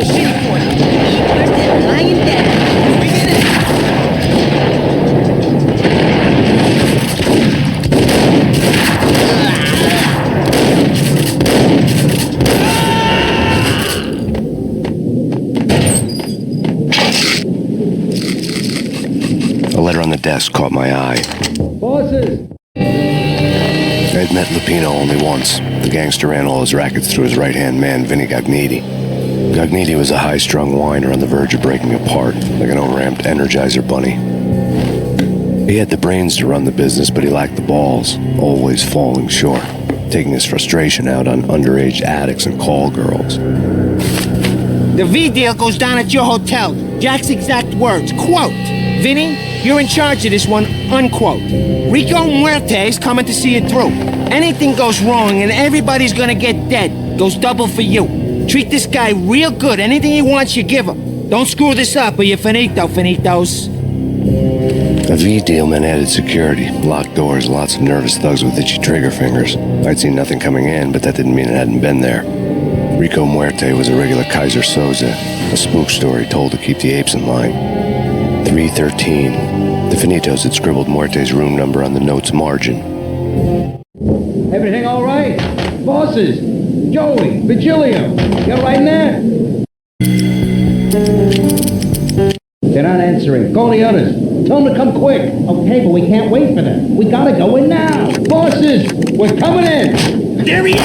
so shitty for you. Eat first and lying down. A letter on the desk caught my eye. Bosses! I'd met Lupino only once. The gangster ran all his rackets through his right-hand man, Vinny Gagniti. Gagniti was a high-strung whiner on the verge of breaking apart, like an overamped Energizer bunny. He had the brains to run the business, but he lacked the balls, always falling short, taking his frustration out on underage addicts and call girls. The V deal goes down at your hotel. Jack's exact words, quote, "Vinny, you're in charge of this one," unquote. Rico Muerte's coming to see it through. Anything goes wrong and everybody's gonna get dead. Goes double for you. Treat this guy real good. Anything he wants, you give him. Don't screw this up or you're finito, finitos. A V deal meant added security, locked doors, lots of nervous thugs with itchy trigger fingers. I'd seen nothing coming in, but that didn't mean it hadn't been there. Rico Muerte was a regular Kaiser Soze, a spook story told to keep the apes in line. 313. The Finitos had scribbled Muerte's room number on the note's margin. Everything all right? Bosses! Joey! Vigilio! You all right in there? They're not answering. Call the others. Tell them to come quick. Okay, but we can't wait for them. We gotta go in now. Bosses! We're coming in! There he is!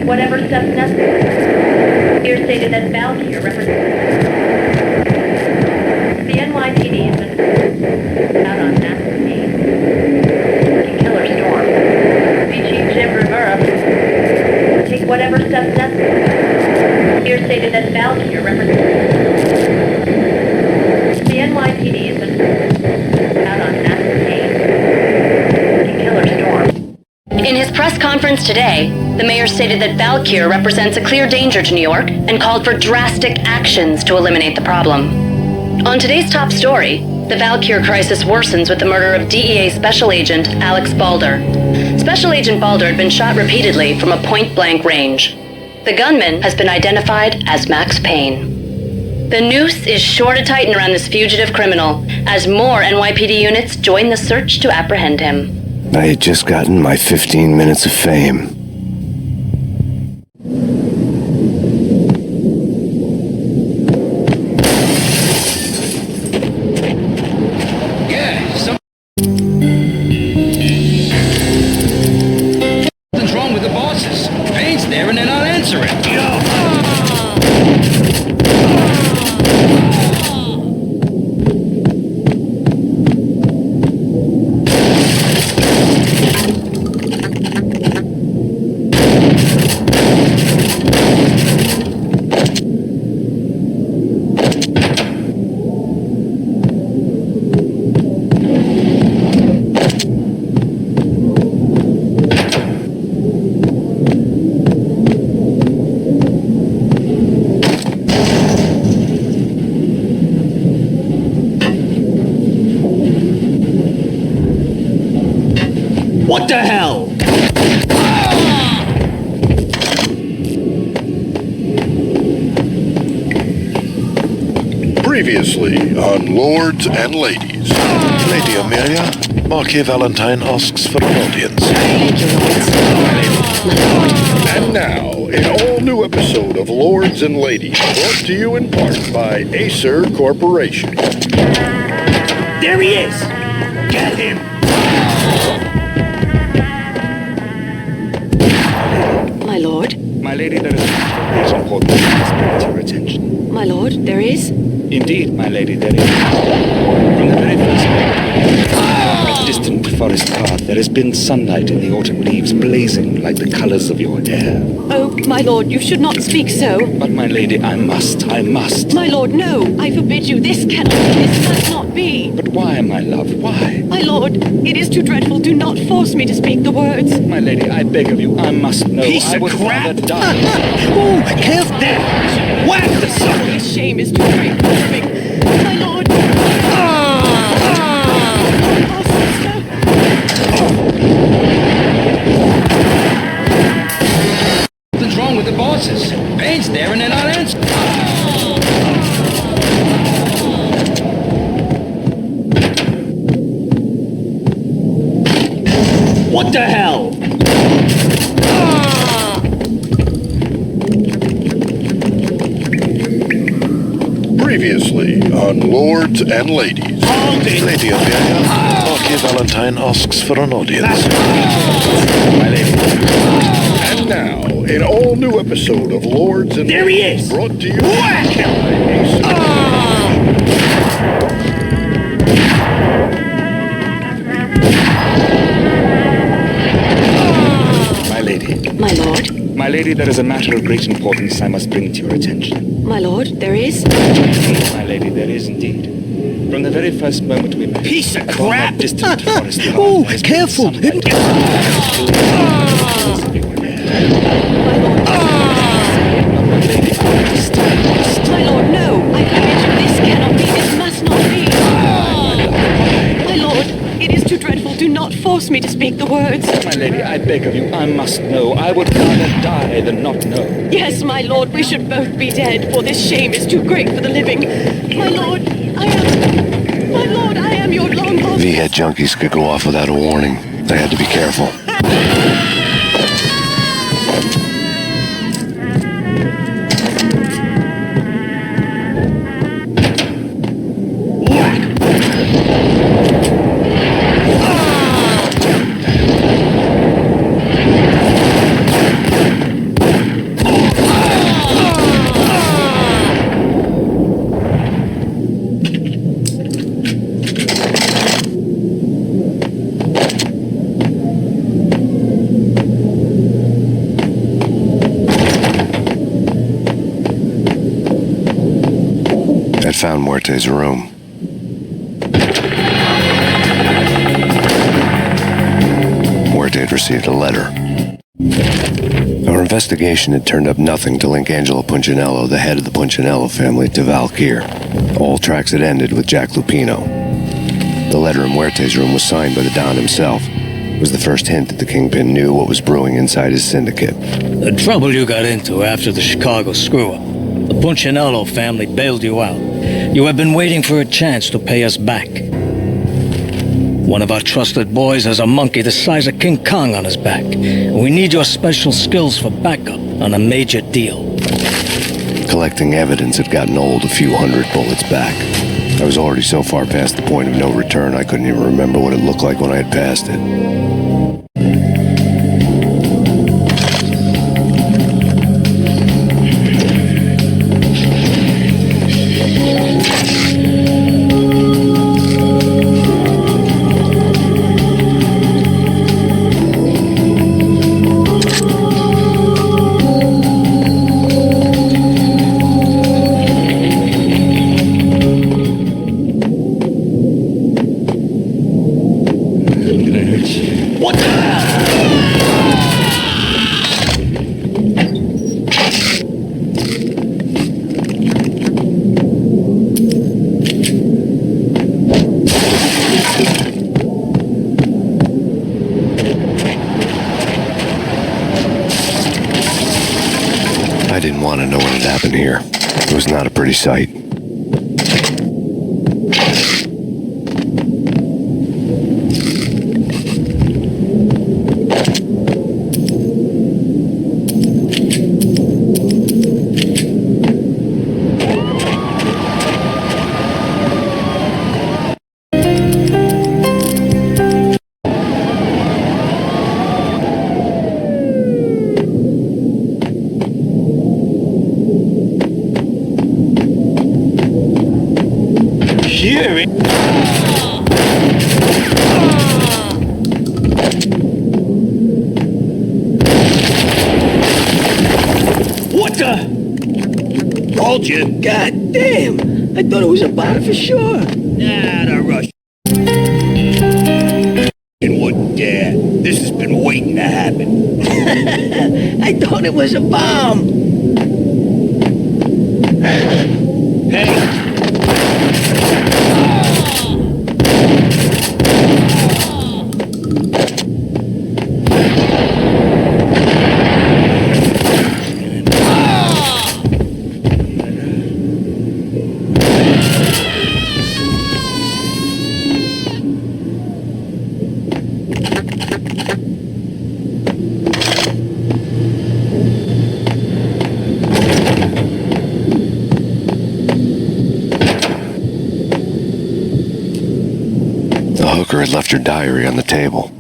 Whatever steps necessary. Here stated that Valkyrie represents the NYPD has been out on Max Payne. Killer Storm. Chief Jim Rivera. Take whatever steps necessary. Here stated that Valkyrie represents the NYPD has been out on Max Payne. Killer Storm. In his press conference today, the mayor stated that Valkyrie represents a clear danger to New York and called for drastic actions to eliminate the problem. On today's top story, the Valkyrie crisis worsens with the murder of DEA Special Agent Alex Balder. Special Agent Balder had been shot repeatedly from a point-blank range. The gunman has been identified as Max Payne. The noose is sure to tighten around this fugitive criminal as more NYPD units join the search to apprehend him. I had just gotten my 15 minutes of fame. Something's wrong with the bosses. Payne's there and they're not answering. What the hell? Previously on Lords and Ladies. Lady Amelia, Marquis Valentine asks for an audience. Thank you, Lords. And now, an all-new episode of Lords and Ladies, brought to you in part by Acer Corporation. There he is! Get him! My lord? My lady, there is something important that must bring to your attention. My lord, there is? Indeed, my lady, there is. From the very first moment, distant forest path, there has been sunlight in the autumn leaves blazing like the colors of your hair. Oh, my lord, you should not speak so. But my lady, I must. My lord, no. I forbid you. This cannot be. This must not be. But why, my love, why? My lord, it is too dreadful. Do not force me to speak the words. My lady, I beg of you, I must know. Piece I of would crap! rather die. Ooh, careful there! Whack the sucker! This shame is too great for living. My lord. Something's wrong with the bosses. Bane's there and they're not answering. What the hell? Previously on Lords and Ladies. Hold it! Lady Ophelia, Marquis Valentine asks for an audience. My lady. And now, an all-new episode of Lords and There he Ladies is! brought to you Whack by him! Acer. My lady. My lord. My lady, there is a matter of great importance I must bring to your attention. My lord, there is. My lady, there is indeed. From the very first moment we met, Piece of upon crap! that distant forest path, Ooh, there has been careful! sunlight. My lady, I must. My lord, no. I forbid you. This cannot be. This must not be. My lord, it is too dreadful. Do not force me to speak the words. My lady, I beg of you, I must know. I would rather die than not know. Yes, my lord, we should both be dead, for this shame is too great for the living. My lord, I am your long lost. V-head junkies could go off without a warning. They had to be careful. I found Muerte's room. Muerte had received a letter. Our investigation had turned up nothing to link Angelo Punchinello, the head of the Punchinello family, to Valkyr. All tracks had ended with Jack Lupino. The letter in Muerte's room was signed by the Don himself. It was the first hint that the Kingpin knew what was brewing inside his syndicate. The trouble you got into after the Chicago screw-up. The Punchinello family bailed you out. You have been waiting for a chance to pay us back. One of our trusted boys has a monkey the size of King Kong on his back. We need your special skills for backup on a major deal. Collecting evidence had gotten old a few hundred bullets back. I was already so far past the point of no return I couldn't even remember what it looked like when I had passed it. I didn't want to know what had happened here. It was not a pretty sight. Told you. God damn! I thought it was a bomb for sure. Nah, the rush. And what dare? This has been waiting to happen. I thought it was a bomb. Hey. Had left her diary on the table.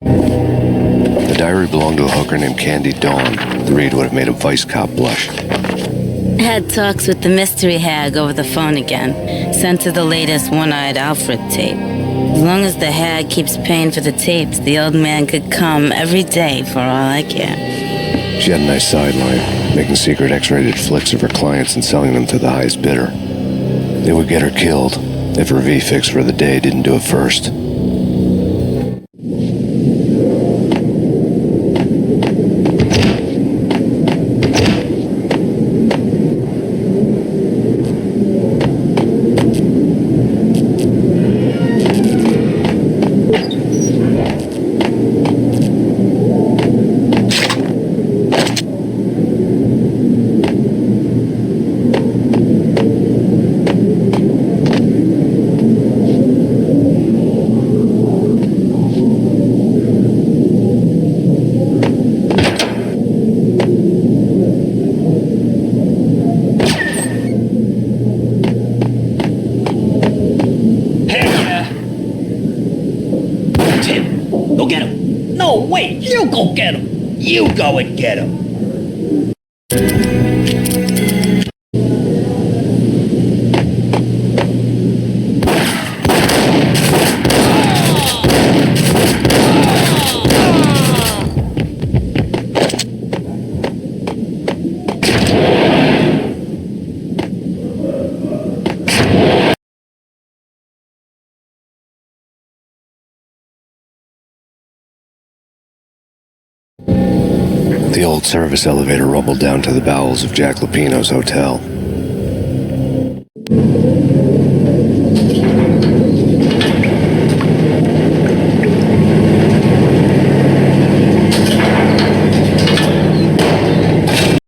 The diary belonged to a hooker named Candy Dawn. The read would have made a vice cop blush. Had talks with the mystery hag over the phone again. Sent her the latest One-Eyed Alfred tape. As long as the hag keeps paying for the tapes, the old man could come every day for all I care. She had a nice sideline, making secret X-rated flicks of her clients and selling them to the highest bidder. They would get her killed if her V-fix for the day didn't do it first. Go get him. You go and get him. The old service elevator rumbled down to the bowels of Jack Lupino's hotel.